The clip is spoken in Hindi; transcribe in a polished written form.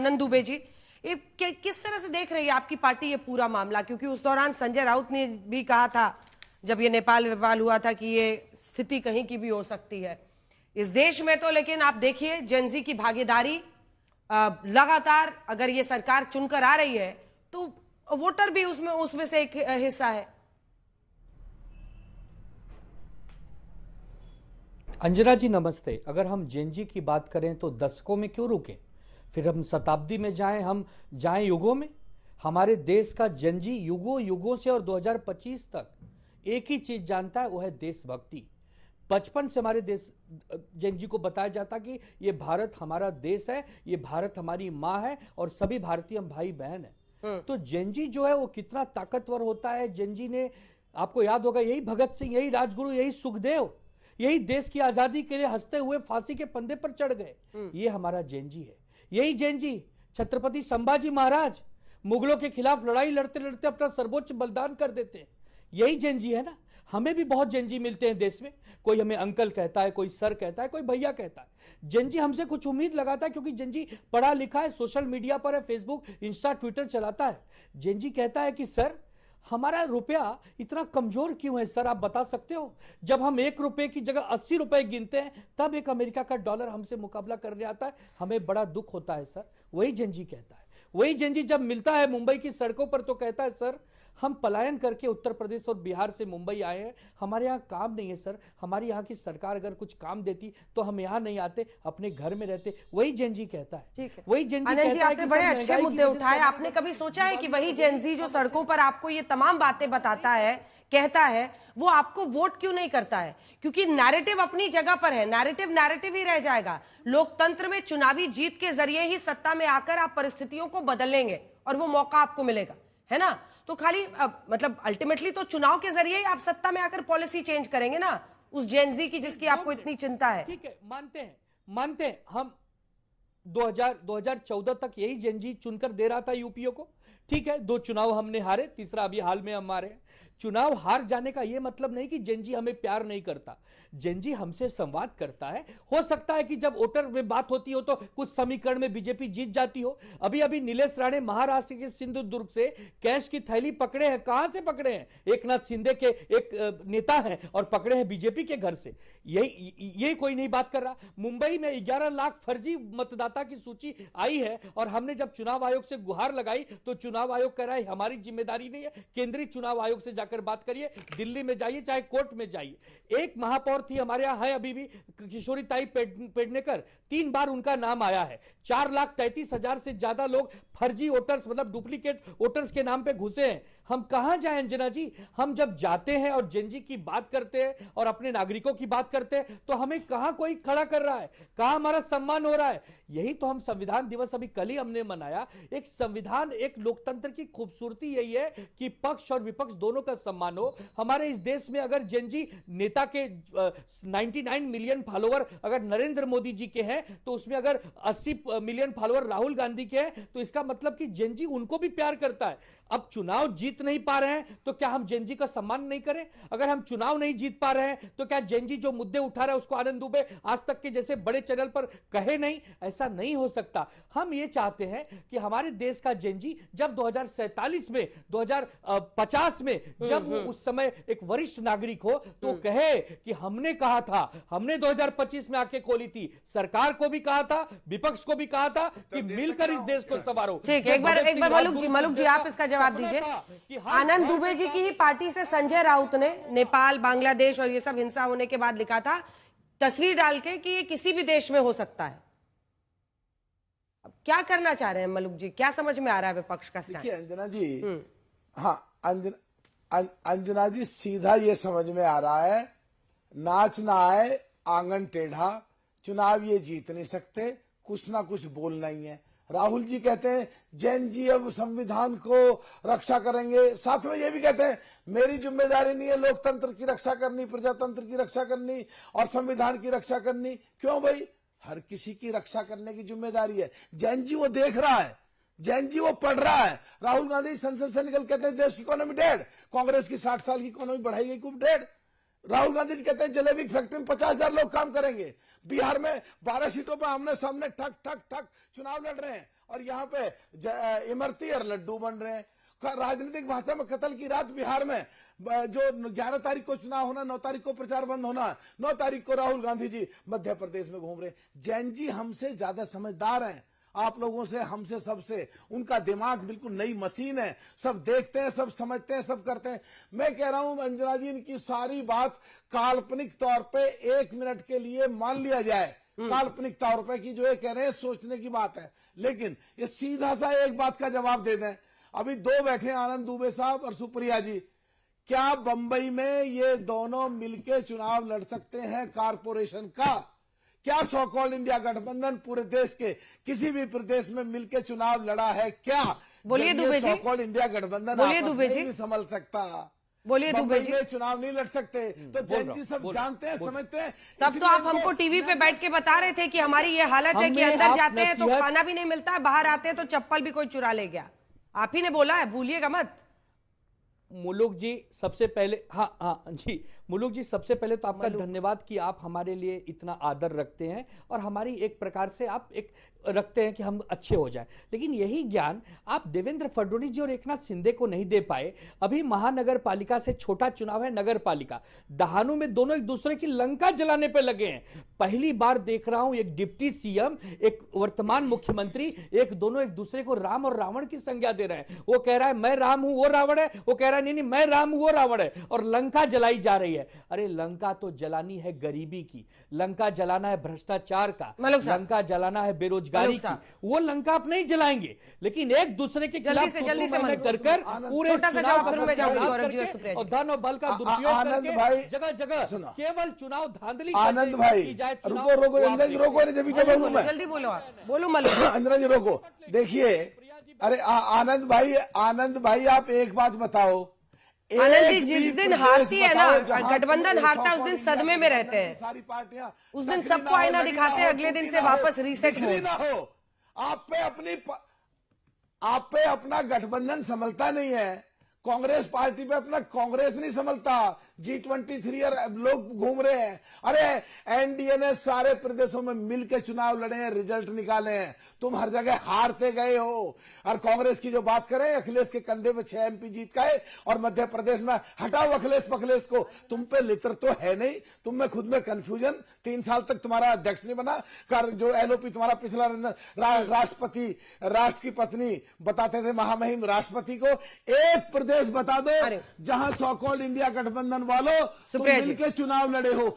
आनंद दुबे जी, ये किस तरह से देख रही है आपकी पार्टी ये पूरा मामला? क्योंकि उस दौरान संजय राउत ने भी कहा था जब ये नेपाल विवाद हुआ था कि ये स्थिति कहीं की भी हो सकती है इस देश में। तो लेकिन आप देखिए जेनजी की भागीदारी लगातार, अगर ये सरकार चुनकर आ रही है तो वोटर भी उसमें से एक हिस्सा है। अंजना जी नमस्ते। अगर हम जेनजी की बात करें तो दशकों में क्यों रुके, फिर हम शताब्दी में जाएं, हम जाएं युगों में। हमारे देश का जेनजी युगों युगों से और 2025 तक एक ही चीज जानता है, वो है देशभक्ति। बचपन से हमारे देश जेनजी को बताया जाता कि ये भारत हमारा देश है, ये भारत हमारी माँ है और सभी भारतीय हम भाई बहन है। तो जेनजी जो है वो कितना ताकतवर होता है। जेनजी ने, आपको याद होगा, यही भगत सिंह, यही राजगुरु, यही सुखदेव, यही देश की आजादी के लिए हंसते हुए फांसी के फंदे पर चढ़ गए। ये हमारा जेनजी है। यही जेनजी छत्रपति संभाजी महाराज मुगलों के खिलाफ लड़ाई लड़ते लड़ते अपना सर्वोच्च बलिदान कर देते हैं। यही जेनजी है ना। हमें भी बहुत जेनजी मिलते हैं देश में। कोई हमें अंकल कहता है, कोई सर कहता है, कोई भैया कहता है। जेनजी हमसे कुछ उम्मीद लगाता है क्योंकि जेनजी पढ़ा लिखा है, सोशल मीडिया पर है, फेसबुक, इंस्टा, ट्विटर चलाता है। जेनजी कहता है कि सर हमारा रुपया इतना कमजोर क्यों है सर, आप बता सकते हो? जब हम 1 रुपए की जगह 80 रुपए गिनते हैं तब एक अमेरिका का डॉलर हमसे मुकाबला करने आता है, हमें बड़ा दुख होता है सर। वही जेनजी कहता है। वही जेनजी जब मिलता है मुंबई की सड़कों पर तो कहता है सर हम पलायन करके उत्तर प्रदेश और बिहार से मुंबई आए हैं, हमारे यहाँ काम नहीं है सर, हमारी यहाँ की सरकार अगर कुछ काम देती तो हम यहाँ नहीं आते, अपने घर में रहते। वही जेनजी कहता है। वही जेनजी कहता है कि बड़े अच्छे मुद्दे उठाए। आपने कभी सोचा है कि वही जेनजी जो सड़कों पर आपको ये तमाम बातें बताता है, कहता है, वो आपको वोट क्यों नहीं करता है? क्योंकि नैरेटिव अपनी जगह पर है, नैरेटिव ही रह जाएगा। लोकतंत्र में चुनावी जीत के जरिए ही सत्ता में आकर आप परिस्थितियों को बदलेंगे और वो मौका आपको मिलेगा, है ना? तो खाली मतलब अल्टीमेटली तो चुनाव के जरिए ही आप सत्ता में आकर पॉलिसी चेंज करेंगे ना, उस जेनजी की जिसकी आपको इतनी चिंता है। ठीक है, मानते हैं हम। 2014 तक यही जेनजी चुनकर दे रहा था यूपीओ को। ठीक है, 2 चुनाव हमने हारे, तीसरा अभी हाल में हम हारे। चुनाव हार जाने का यह मतलब नहीं कि जेनजी हमें प्यार नहीं करता। जेनजी हमसे संवाद करता है। हो सकता है कि जब वोटर में बात होती हो तो कुछ समीकरण में बीजेपी जीत जाती हो। अभी अभी नीलेश राणे महाराष्ट्र के सिंधुदुर्ग से कैश की थैली पकड़े हैं। कहां से पकड़े हैं? एकनाथ शिंदे के एक नेता हैं और पकड़े हैं बीजेपी के घर से। यही कोई नहीं बात कर रहा। मुंबई में 11 लाख फर्जी मतदाता की सूची आई है और हमने जब चुनाव आयोग से गुहार लगाई तो चुनाव आयोग कह रहा है हमारी जिम्मेदारी नहीं है, केंद्रीय चुनाव आयोग से जाकर बात करिए, दिल्ली में जाइए, चाहे कोर्ट में जाइए। एक महापौर थी हमारे यहां है अभी भी, किशोरीताई पेडनेकर, 3 बार उनका नाम आया है। 4,33,000 से ज्यादा लोग फर्जी वोटर्स, मतलब डुप्लीकेट वोटर्स के नाम पे घुसे हैं। हम कहां जाएं अंजना जी? हम जब जाते हैं और जेनजी की बात करते हैं और अपने नागरिकों की बात करते हैं तो हमें कहां कोई खड़ा कर रहा है, कहां हमारा सम्मान हो रहा है? यही तो हम संविधान दिवस अभी कल ही हमने मनाया। एक संविधान, एक लोकतंत्र की खूबसूरती यही है कि पक्ष और विपक्ष दोनों का सम्मान हो। हमारे इस देश में अगर जेनजी नेता के 99 मिलियन फॉलोअर अगर नरेंद्र मोदी जी के हैं तो उसमें अगर 80 मिलियन फॉलोअर राहुल गांधी के हैं तो इसका मतलब कि जेनजी उनको भी प्यार करता है। अब चुनाव जीत नहीं पा रहे हैं तो क्या हम जेनजी का सम्मान नहीं करें? अगर हम चुनाव नहीं जीत पा रहे हैं तो क्या जेनजी जो मुद्दे उठा रहा है उसको आनंद दुबे आज तक के जैसे बड़े चैनल पर कहे नहीं? ऐसा नहीं हो सकता। हम ये चाहते हैं कि हमारे देश का जेनजी जब 2047 में, 2050 में, जब वो उस समय एक वरिष्ठ नागरिक हो तो कहे कि हमने कहा था, हमने 2025 में आंखें खोली थी, सरकार को भी कहा था, विपक्ष को भी कहा था कि मिलकर इस देश को संवारो। ठीक है, एक बार मलुक जी आप इसका जवाब दीजिए। आनंद दुबे जी की ही पार्टी से संजय राउत ने नेपाल, बांग्लादेश और ये सब हिंसा होने के बाद लिखा था तस्वीर डाल के कि ये किसी भी देश में हो सकता है। अब क्या करना चाह रहे हैं मलुक जी? क्या समझ में आ रहा है विपक्ष का स्टैंड? देखिए अंजना जी, हाँ अंजना जी, सीधा ये समझ में आ रहा है, नाच ना आए आंगन टेढ़ा, चुनाव ये जीत नहीं सकते, कुछ ना कुछ बोलना ही है। राहुल जी कहते हैं जैन जी अब संविधान को रक्षा करेंगे, साथ में ये भी कहते हैं मेरी जिम्मेदारी नहीं है लोकतंत्र की रक्षा करनी, प्रजातंत्र की रक्षा करनी और संविधान की रक्षा करनी। क्यों भाई? हर किसी की रक्षा करने की जिम्मेदारी है। जैन जी वो देख रहा है, जैन जी वो पढ़ रहा है। राहुल गांधी संसद से निकल कहते हैं देश की इकोनॉमी डेढ़, कांग्रेस की 60 साल की इकोनॉमी बढ़ाई गई खूब डेढ़। राहुल गांधी जी कहते हैं जलेबी की फैक्ट्री में 50,000 लोग काम करेंगे। बिहार में 12 सीटों पर आमने सामने ठक ठक ठक चुनाव लड़ रहे हैं और यहाँ पे इमरती और लड्डू बन रहे हैं। राजनीतिक भाषा में कत्ल की रात बिहार में जो 11 तारीख को चुनाव होना, 9 तारीख को प्रचार बंद होना, 9 तारीख को राहुल गांधी जी मध्य प्रदेश में घूम रहे। जैन जी हमसे ज्यादा समझदार हैं, आप लोगों से, हमसे, सबसे। उनका दिमाग बिल्कुल नई मशीन है, सब देखते हैं, सब समझते हैं, सब करते हैं। मैं कह रहा हूं अंजना जी, इनकी सारी बात काल्पनिक तौर पे 1 मिनट के लिए मान लिया जाए, काल्पनिक तौर पे कि जो ये कह रहे हैं सोचने की बात है, लेकिन ये सीधा सा एक बात का जवाब दे दें। अभी 2 बैठे हैं, आनंद दुबे साहब और सुप्रिया जी। क्या बंबई में ये दोनों मिलके चुनाव लड़ सकते हैं कारपोरेशन का? क्या सो कॉल्ड इंडिया गठबंधन पूरे देश के किसी भी प्रदेश में मिलकर चुनाव लड़ा है क्या? बोलिए Dubey ji. So called India गठबंधन बोलिए दुबे जी। नहीं संभल सकता। बोलिए दुबे जी। चुनाव नहीं लड़ सकते, तो जैन जी सब जानते हैं, समझते हैं। तब तो आप हमको टीवी पे बैठ के बता रहे थे कि हमारी ये हालत है कि अंदर जाते हैं तो खाना भी नहीं मिलता है, बाहर आते हैं तो चप्पल भी कोई चुरा ले गया। आप ही ने बोला है, भूलिएगा मत। मुलुक जी सबसे पहले, हाँ जी, मुलुक जी सबसे पहले तो आपका धन्यवाद कि आप हमारे लिए इतना आदर रखते हैं और हमारी एक प्रकार से आप एक रखते हैं कि हम अच्छे हो जाएं। लेकिन यही ज्ञान आप देवेंद्र फडणवीस जी और एकनाथ शिंदे को नहीं दे पाए। अभी महानगर पालिका से छोटा चुनाव है नगर पालिका, दहानू में दोनों एक दूसरे की लंका जलाने पे लगे हैं। पहली बार देख रहा हूं एक डिप्टी सीएम, एक वर्तमान मुख्यमंत्री, दोनों एक दूसरे को राम और रावण की संज्ञा दे रहे हैं। वो कह रहा है मैं राम हूं वो रावण है, वो कह रहा है नहीं मैं राम हूं वो रावण है, और लंका जलाई जा रही है। अरे लंका तो जलानी है गरीबी की, लंका जलाना है भ्रष्टाचार का, लंका जलाना है बेरोजगारी की। वो लंका आप नहीं जलाएंगे, लेकिन एक दूसरे के खिलाफ कर पूरे और धन और बल का दुरुपयोग करके जगह जगह केवल चुनाव धांधली आनंद भाई की जाए। रोको जल्दी बोलो, आप बोलो मलूक। अंजना जी रोको। देखिए, अरे आनंद भाई आप एक बात बताओ। आनंद जी, जिस दिन हारती है ना गठबंधन हारता है, उस दिन सदमे में रहते हैं, सारी पार्टियां उस दिन सबको आईना दिखाते हैं, अगले दिन से वापस रीसेट ना हो। आप पे अपना गठबंधन संभलता नहीं है, कांग्रेस पार्टी पे अपना कांग्रेस नहीं संभलता। G23 लोग घूम रहे हैं। अरे एनडीए ने सारे प्रदेशों में मिलकर चुनाव लड़े हैं, रिजल्ट निकाले हैं, तुम हर जगह हारते गए हो। और कांग्रेस की जो बात करें, अखिलेश के कंधे पे 6 MP जीत गए और मध्य प्रदेश में हटाओ अखिलेश पखलेश को। तुम पे लित्र तो है नहीं, तुम में खुद में कंफ्यूजन। 3 साल तक तुम्हारा अध्यक्ष नहीं बना, कर जो एलओपी तुम्हारा पिछला राष्ट्रपति, राष्ट्र की पत्नी बताते थे महामहिम राष्ट्रपति को। एक प्रदेश बता दो जहां सो कॉल्ड इंडिया गठबंधन वालों तुम मिलकर चुनाव लड़े हो।